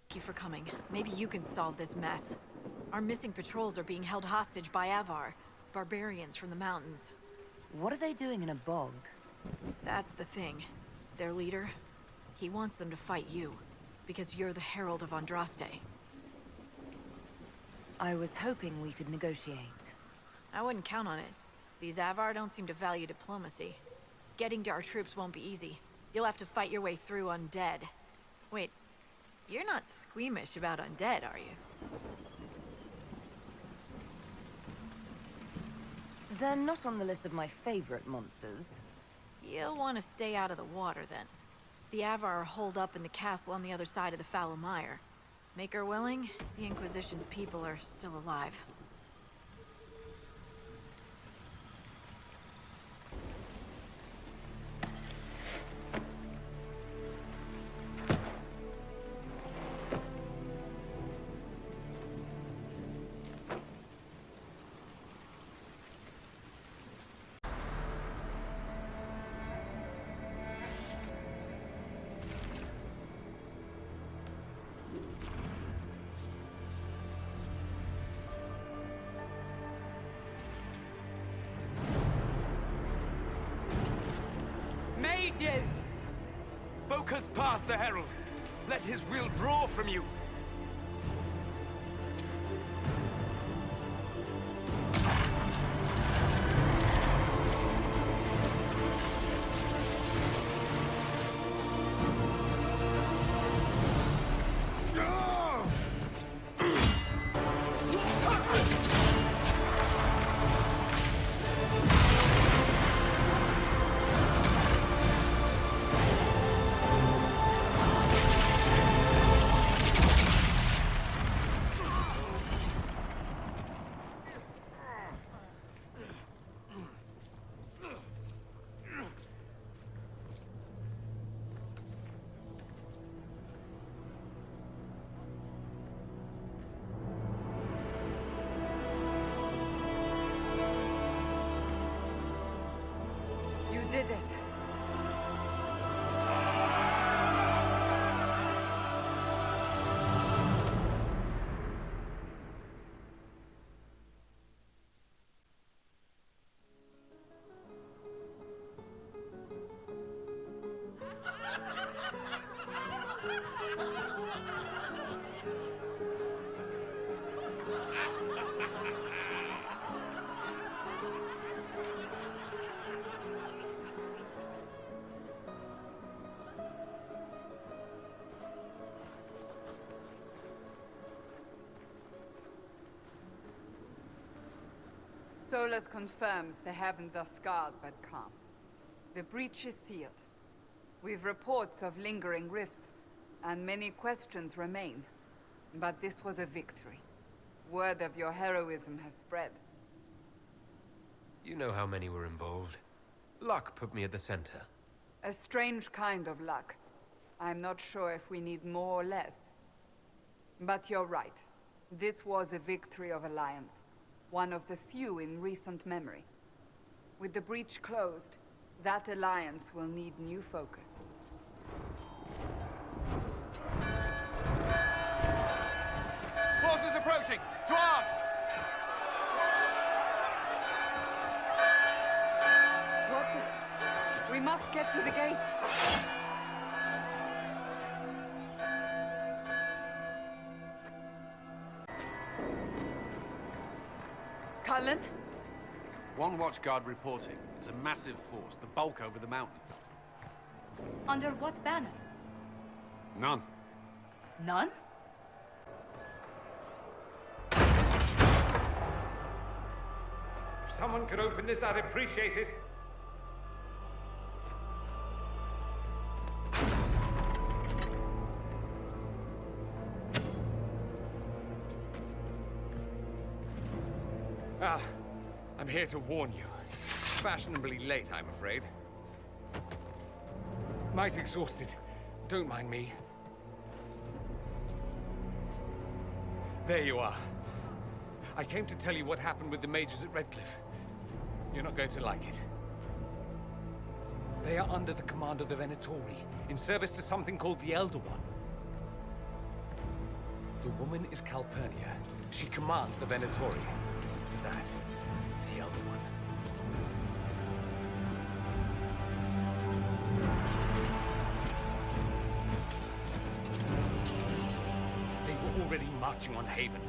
Thank you for coming. Maybe you can solve this mess. Our missing patrols are being held hostage by Avar, barbarians from the mountains. What are they doing in a bog? That's the thing. Their leader, he wants them to fight you, because you're the Herald of Andraste. I was hoping we could negotiate. I wouldn't count on it. These Avar don't seem to value diplomacy. Getting to our troops won't be easy. You'll have to fight your way through undead. Wait, you're not squeamish about undead, are you? They're not on the list of my favorite monsters. You'll want to stay out of the water, then. The Avar are holed up in the castle on the other side of the Fallow Mire. Make her willing, the Inquisition's people are still alive. Mages! Focus past the Herald. Let his will draw from you. You did it. Solus confirms the heavens are scarred but calm. The breach is sealed. We've reports of lingering rifts, and many questions remain. But this was a victory. Word of your heroism has spread. You know how many were involved. Luck put me at the center. A strange kind of luck. I'm not sure if we need more or less. But you're right. This was a victory of Alliance. One of the few in recent memory. With the breach closed, that alliance will need new focus. Forces approaching! To arms! What the... We must get to the gates! Cullen? One watchguard reporting. It's a massive force, the bulk over the mountain. Under what banner? None. None? If someone could open this, I'd appreciate it. I'm here to warn you. Fashionably late, I'm afraid. Might exhausted. Don't mind me. There you are. I came to tell you what happened with the mages at Redcliffe. You're not going to like it. They are under the command of the Venatori, in service to something called the Elder One. The woman is Calpurnia. She commands the Venatori. That, the Elder One. They were already marching on Haven.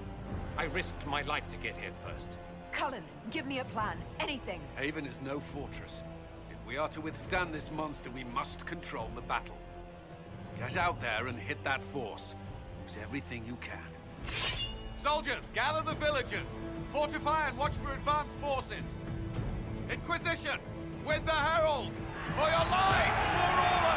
I risked my life to get here first. Cullen, give me a plan. Anything. Haven is no fortress. If we are to withstand this monster, we must control the battle. Get out there and hit that force. Use everything you can. Soldiers, gather the villagers. Fortify and watch for advanced forces. Inquisition, with the Herald! For your lives, for all of us!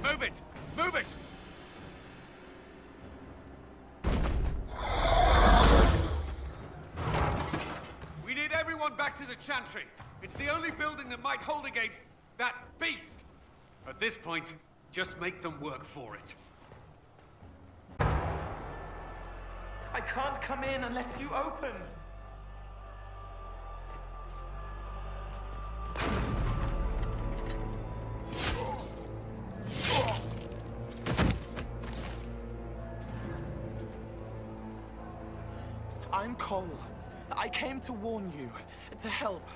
Move it! Move it! We need everyone back to the Chantry. It's the only building that might hold against that beast. At this point, just make them work for it. I can't come in unless you open. I'm Cole. I came to warn you, to help.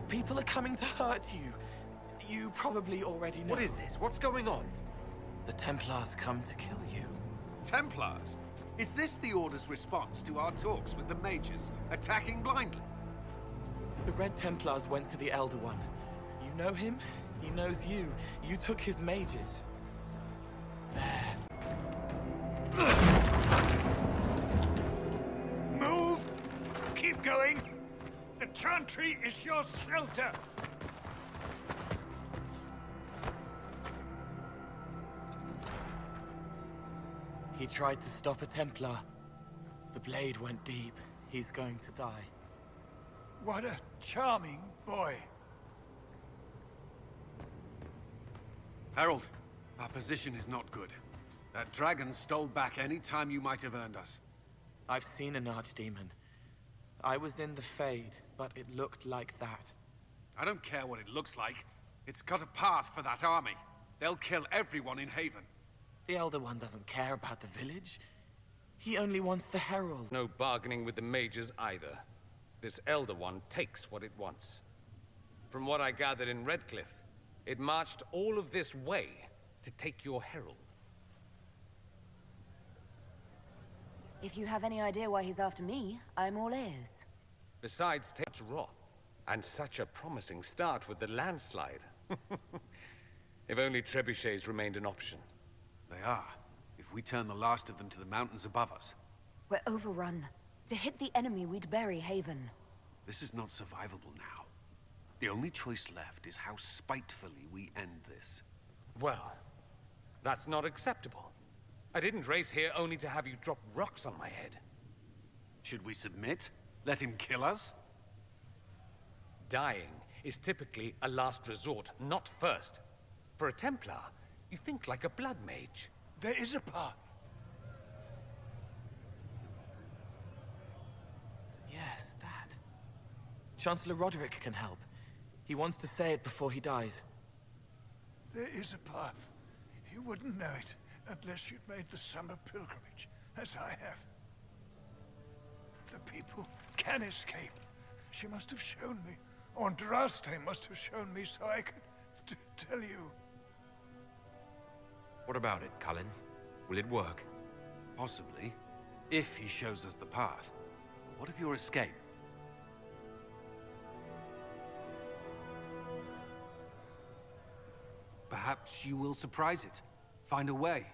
People are coming to hurt you. You probably already know. What is this? What's going on? The Templars come to kill you. Templars? Is this the Order's response to our talks with the mages, attacking blindly? The Red Templars went to the Elder One. You know him? He knows you. You took his mages. There. Move! Keep going! The Chantry is your shelter! He tried to stop a Templar. The blade went deep. He's going to die. What a charming boy. Herald, our position is not good. That dragon stole back any time you might have earned us. I've seen an archdemon. I was in the Fade, but it looked like that. I don't care what it looks like. It's got a path for that army. They'll kill everyone in Haven. The Elder One doesn't care about the village. He only wants the Herald. No bargaining with the mages either. This Elder One takes what it wants. From what I gathered in Redcliffe, it marched all of this way to take your Herald. If you have any idea why he's after me, I'm all ears. Besides, such wrath, and such a promising start with the landslide. If only trebuchets remained an option. They are, if we turn the last of them to the mountains above us. We're overrun. To hit the enemy, we'd bury Haven. This is not survivable now. The only choice left is how spitefully we end this. Well, that's not acceptable. I didn't race here only to have you drop rocks on my head. Should we submit? Let him kill us? Dying is typically a last resort, not first. For a Templar, you think like a blood mage. There is a path. Yes, that. Chancellor Roderick can help. He wants to say it before he dies. There is a path. You wouldn't know it unless you'd made the summer pilgrimage, as I have. The people can escape. She must have shown me. Andraste must have shown me so I could tell you. What about it, Cullen? Will it work? Possibly. If he shows us the path. What of your escape? Perhaps you will surprise it. Find a way.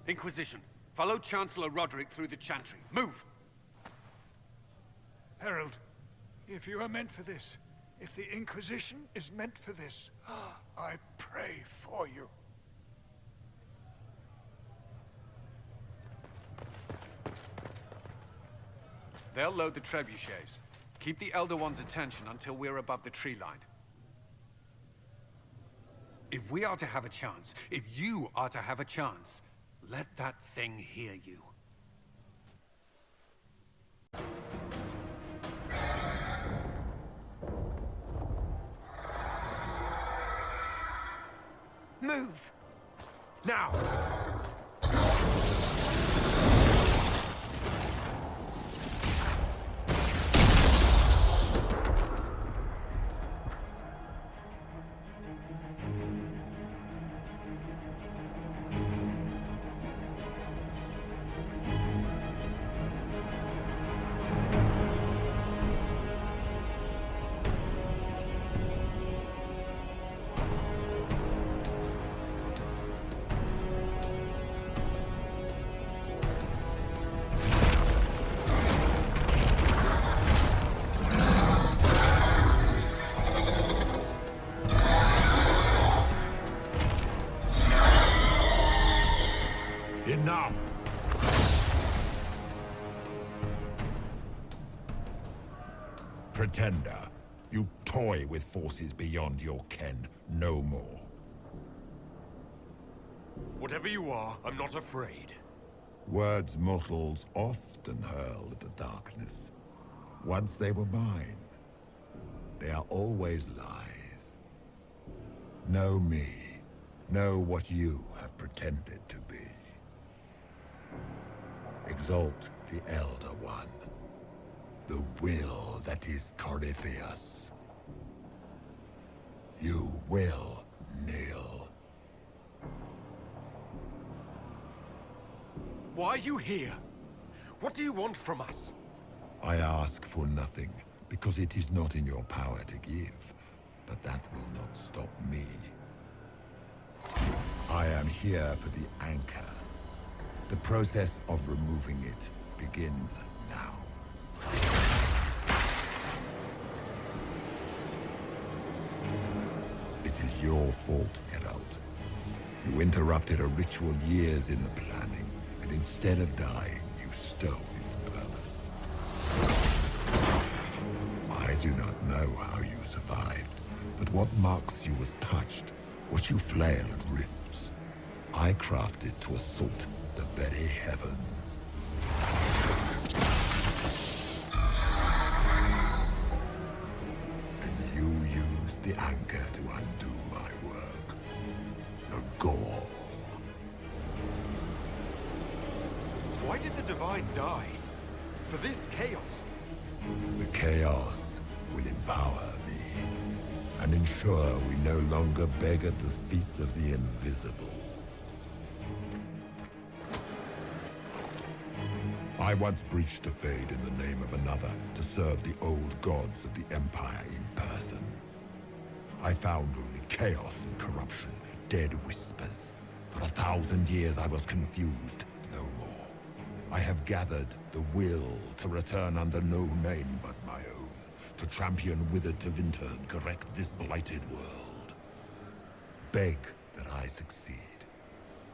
Inquisition, follow Chancellor Roderick through the Chantry. Move! Herald, if you are meant for this, if the Inquisition is meant for this, I pray for you. They'll load the trebuchets. Keep the Elder One's attention until we're above the tree line. If we are to have a chance, if you are to have a chance, let that thing hear you. Move! Now! Enough! Pretender, you toy with forces beyond your ken no more. Whatever you are, I'm not afraid. Words mortals often hurl at the darkness. Once they were mine, they are always lies. Know me. Know what you have pretended to be. Exalt the Elder One. The will that is Corypheus. You will kneel. Why are you here? What do you want from us? I ask for nothing, because it is not in your power to give. But that will not stop me. I am here for the anchor. The process of removing it begins now. It is your fault, Herald. You interrupted a ritual years in the planning, and instead of dying, you stole its purpose. I do not know how you survived, but what marks you as touched, what you flail at rifts, I crafted to assault the very heavens. And you used the anchor to undo my work. The gore. Why did the Divine die? For this chaos? The chaos will empower me, and ensure we no longer beg at the feet of the invisible. I once breached the Fade in the name of another to serve the old gods of the Empire in person. I found only chaos and corruption, dead whispers. For 1,000 years I was confused, no more. I have gathered the will to return under no name but my own, to champion withered to Vinter and correct this blighted world. Beg that I succeed,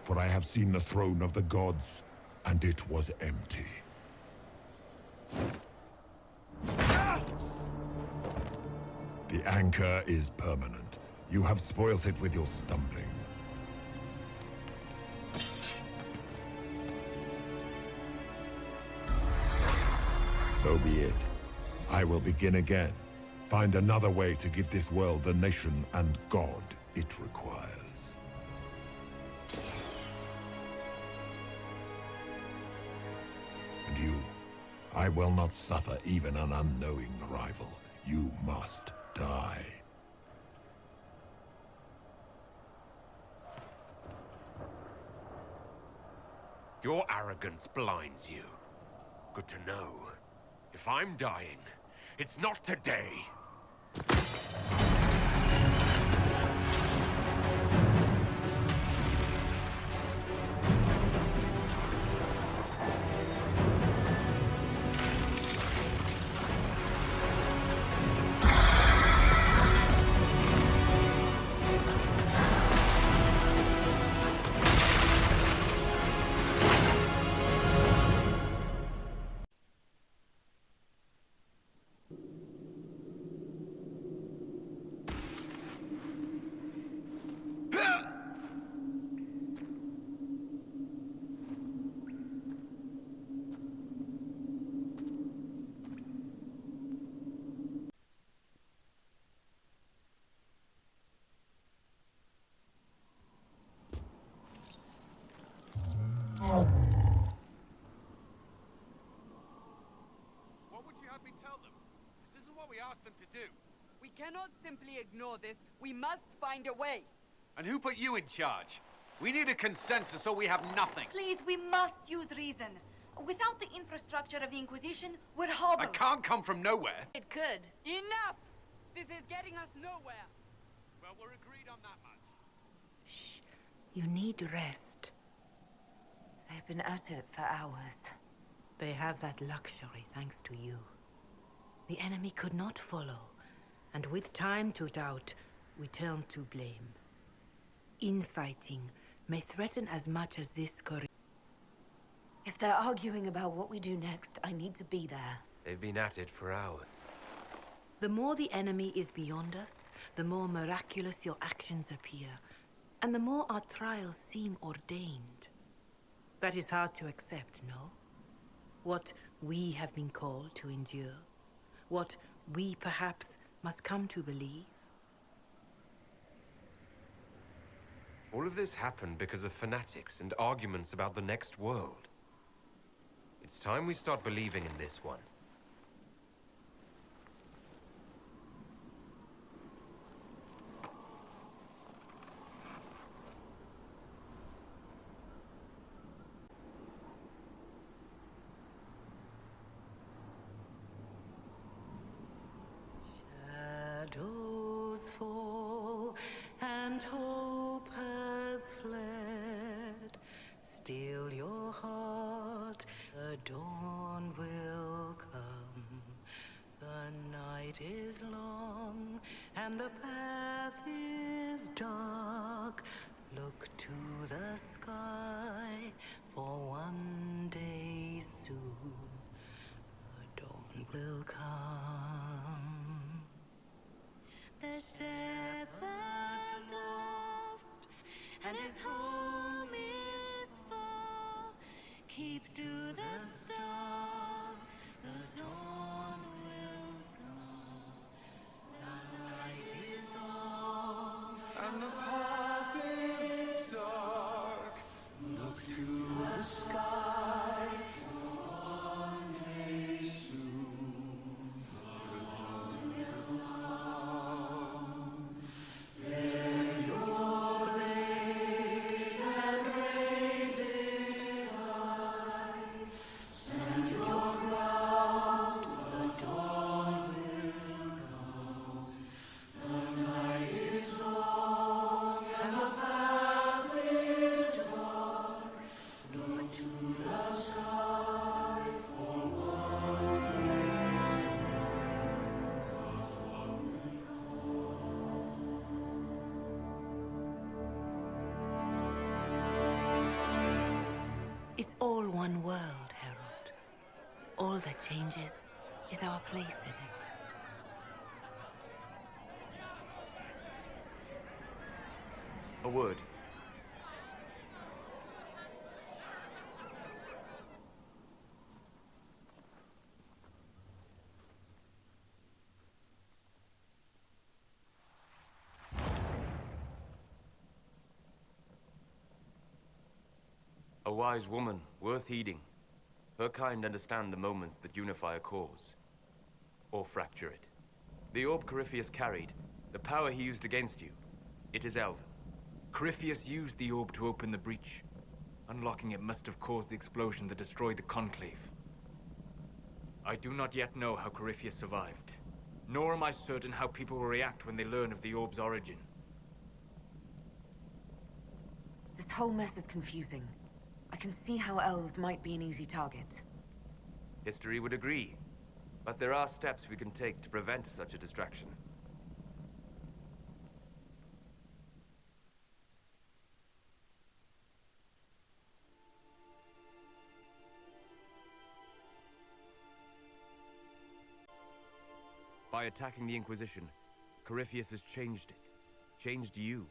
for I have seen the throne of the gods, and it was empty. The anchor is permanent. You have spoilt it with your stumbling. So be it. I will begin again. Find another way to give this world the nation and God it requires. And you, I will not suffer even an unknowing rival. You must die. Your arrogance blinds you. Good to know. If I'm dying, it's not today. what we asked them to do. We cannot simply ignore this. We must find a way. And who put you in charge? We need a consensus or we have nothing. Please, we must use reason. Without the infrastructure of the Inquisition, we're hobbled. I can't come from nowhere. It could. Enough! This is getting us nowhere. Well, we're agreed on that much. Shh. You need rest. They've been at it for hours. They have that luxury thanks to you. The enemy could not follow, and with time to doubt, we turn to blame. Infighting may threaten as much as this corridor. If they're arguing about what we do next, I need to be there. They've been at it for hours. The more the enemy is beyond us, the more miraculous your actions appear, and the more our trials seem ordained. That is hard to accept, no? What we have been called to endure, what we perhaps must come to believe. All of this happened because of fanatics and arguments about the next world. It's time we start believing in this one. Shadows fall and hope has fled. Still your heart, the dawn will come. The night is long and the path is dark. Look to the sky, for one day soon the dawn will come. The shepherd's lost, and his home is far. Keep to the stars, the dawn will come. The night is long, and the path is dark. Look to the sky, for one day soon the dawn will come. Bear your blade and raise it high. Stand your ground, the dawn will come. The night is long and the path is dark. Look to the sky, for one day soon the dawn will come. It's all one world, Herald. All that changes is our place in it. A word. A wise woman, worth heeding. Her kind understand the moments that unify a cause. Or fracture it. The orb Corypheus carried, the power he used against you, it is Elven. Corypheus used the orb to open the breach. Unlocking it must have caused the explosion that destroyed the Conclave. I do not yet know how Corypheus survived, nor am I certain how people will react when they learn of the orb's origin. This whole mess is confusing. I can see how elves might be an easy target. History would agree, but there are steps we can take to prevent such a distraction. By attacking the Inquisition, Corypheus has changed it. Changed you.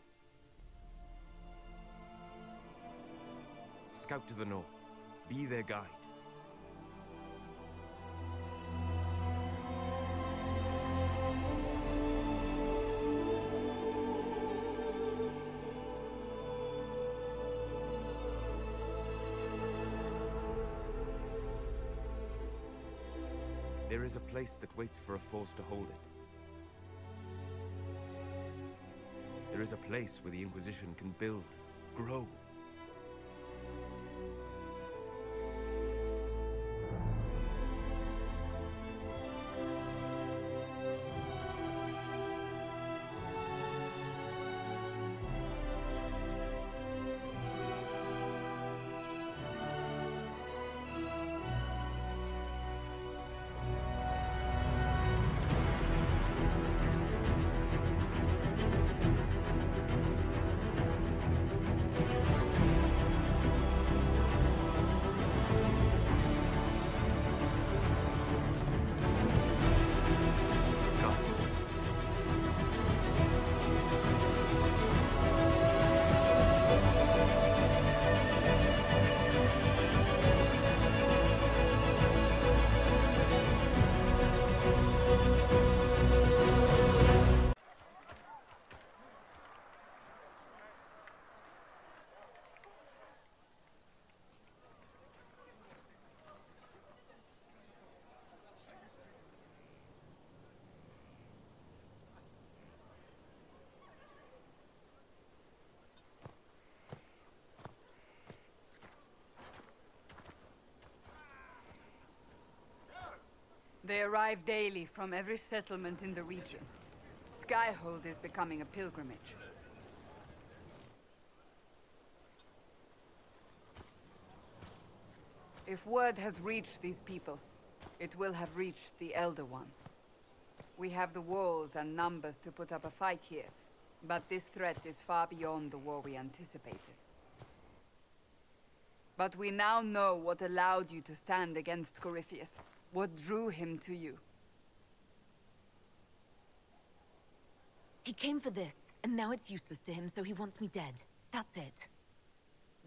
Scout to the north. Be their guide. There is a place that waits for a force to hold it. There is a place where the Inquisition can build, grow. They arrive daily from every settlement in the region. Skyhold is becoming a pilgrimage. If word has reached these people, it will have reached the Elder One. We have the walls and numbers to put up a fight here, but this threat is far beyond the war we anticipated. But we now know what allowed you to stand against Corypheus. What drew him to you? He came for this, and now it's useless to him, so he wants me dead. That's it.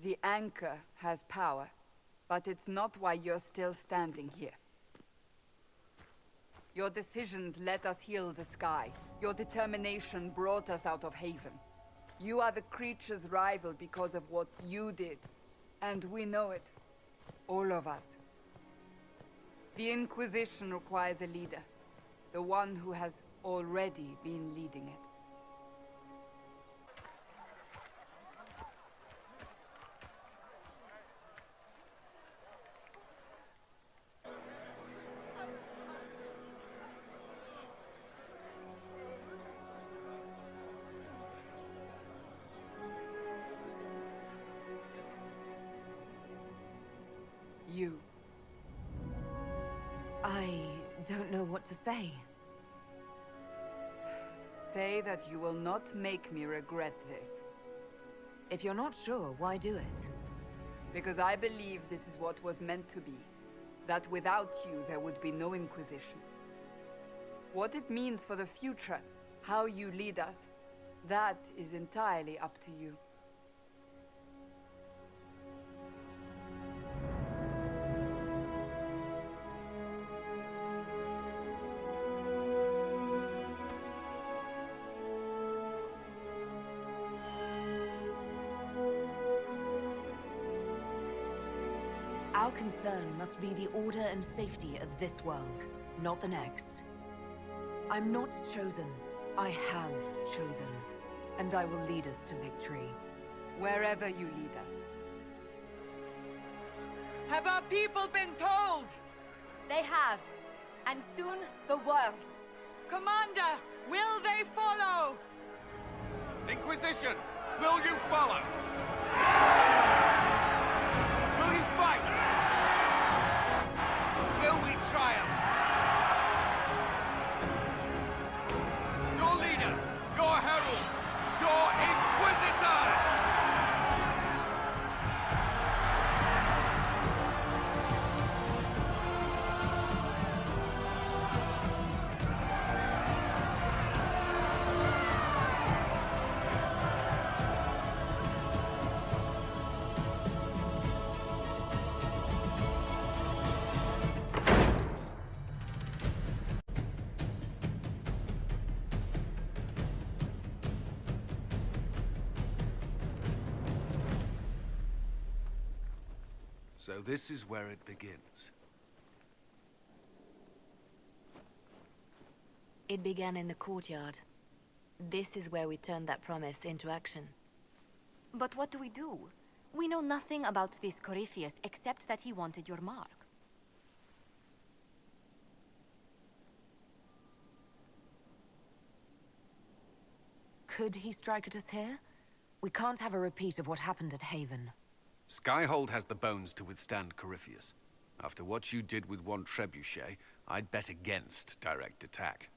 The anchor has power, but it's not why you're still standing here. Your decisions let us heal the sky. Your determination brought us out of Haven. You are the creature's rival because of what you did. And we know it. All of us. The Inquisition requires a leader. The one who has already been leading it. You. I don't know what to say. Say that you will not make me regret this. If you're not sure, why do it? Because I believe this is what was meant to be. That without you, there would be no Inquisition. What it means for the future, how you lead us, that is entirely up to you. Our concern must be the order and safety of this world, not the next. I'm not chosen. I have chosen. And I will lead us to victory. Wherever you lead us. Have our people been told? They have. And soon, the world. Commander, will they follow? Inquisition, will you follow? Will you fight? Will we triumph? Your leader, your herald, your Inquisitor! So this is where it begins. It began in the courtyard. This is where we turned that promise into action. But what do? We know nothing about this Corypheus except that he wanted your mark. Could he strike at us here? We can't have a repeat of what happened at Haven. Skyhold has the bones to withstand Corypheus. After what you did with one trebuchet, I'd bet against direct attack.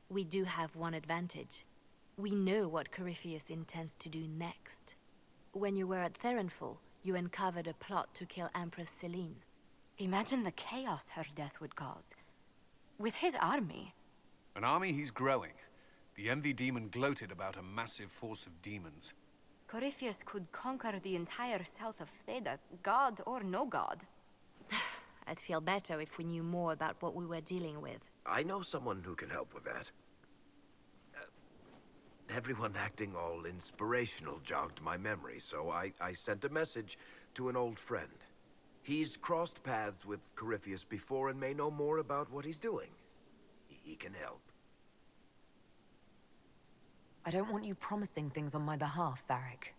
We do have one advantage. We know what Corypheus intends to do next. When you were at Therenfall, you uncovered a plot to kill Empress Celine. Imagine the chaos her death would cause. With his army. An army he's growing. The MV Demon gloated about a massive force of demons. Corypheus could conquer the entire south of Thedas, god or no god. I'd feel better if we knew more about what we were dealing with. I know someone who can help with that. Everyone acting all inspirational jogged my memory, so I sent a message to an old friend. He's crossed paths with Corypheus before and may know more about what he's doing. He can help. I don't want you promising things on my behalf, Varric.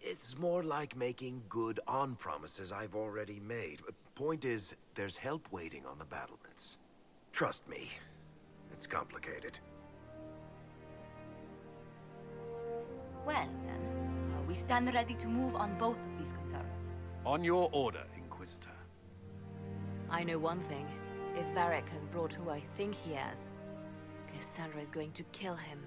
It's more like making good on promises I've already made. Point is, there's help waiting on the battlements. Trust me, it's complicated. Well, then, we stand ready to move on both of these concerns. On your order, Inquisitor. I know one thing. If Varric has brought who I think he has, Cassandra is going to kill him.